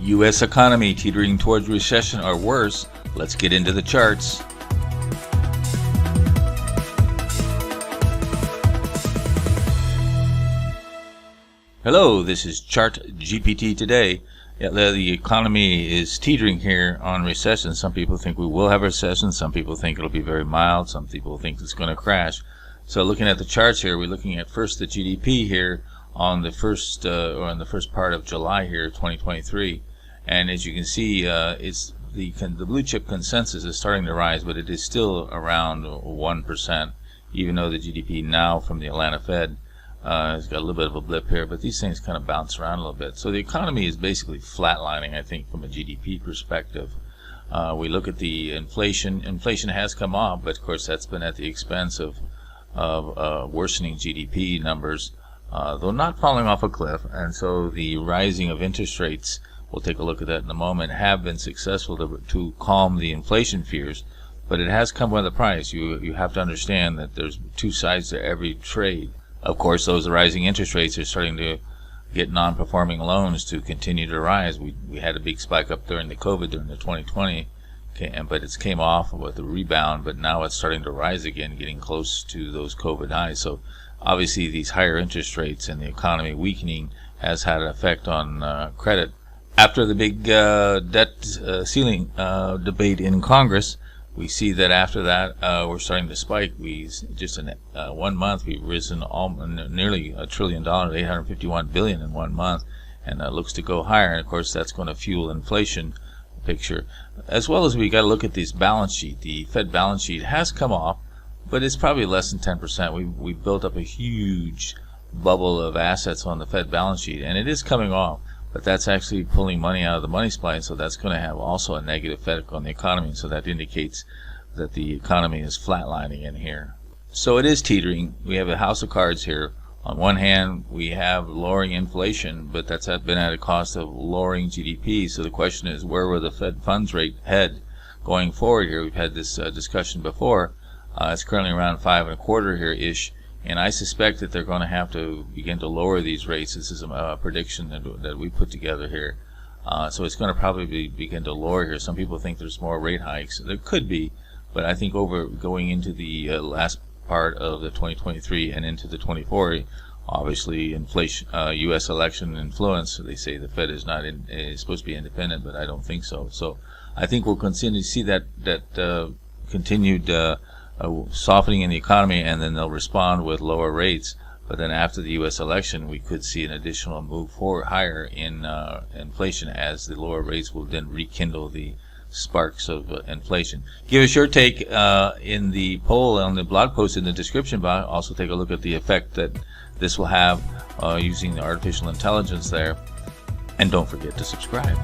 U.S. economy teetering towards recession or worse. Let's get into the charts. Hello, this is Chart GPT today. The economy is teetering here on recession. Some people think we will have a recession. Some people think it'll be very mild. Some people think it's going to crash. So looking at the charts here, we're looking at first the GDP here on the first part of July here, 2023. And as you can see, it's the blue chip consensus is starting to rise, but it is still around 1%, even though the GDP now from the Atlanta Fed has got a little bit of a blip here, but these things kind of bounce around a little bit. So the economy is basically flatlining, I think, from a GDP perspective. We look at the inflation. Inflation has come off, but of course that's been at the expense of worsening GDP numbers, though not falling off a cliff. And so the rising of interest rates, we'll take a look at that in a moment, have been successful to calm the inflation fears, but it has come with a price. You have to understand that there's two sides to every trade. Of course, those rising interest rates are starting to get non-performing loans to continue to rise. We had a big spike up during the COVID, during the 2020, but it's came off with a rebound, but now it's starting to rise again, getting close to those COVID highs. So obviously these higher interest rates and the economy weakening has had an effect on credit. After the big debt ceiling debate in Congress, we see that after that we're starting to spike. We just in 1 month we've risen nearly $1 trillion, $851 billion in 1 month, and looks to go higher. And of course that's going to fuel inflation picture, as well as we got to look at this balance sheet. The Fed balance sheet has come off, but it's probably less than 10%. We built up a huge bubble of assets on the Fed balance sheet, and it is coming off. But that's actually pulling money out of the money supply, so that's going to have also a negative effect on the economy. So that indicates that the economy is flatlining in here. So it is teetering. We have a house of cards here. On one hand, we have lowering inflation, but that's been at a cost of lowering GDP. So the question is, where will the Fed funds rate head going forward here? We've had this discussion before. It's currently around 5.25 here-ish. And I suspect that they're going to have to begin to lower these rates. This is a prediction that we put together here. So it's going to probably begin to lower here. Some people think there's more rate hikes. There could be, but I think going into the last part of the 2023 and into the 24, obviously inflation, U.S. election influence. They say the Fed is supposed to be independent, but I don't think so. So I think we'll continue to see that continued softening in the economy, and then they'll respond with lower rates. But then after the U.S. election, we could see an additional move forward higher in inflation, as the lower rates will then rekindle the sparks of inflation. Give us your take in the poll on the blog post in the description box. Also take a look at the effect that this will have using the artificial intelligence there. And don't forget to subscribe.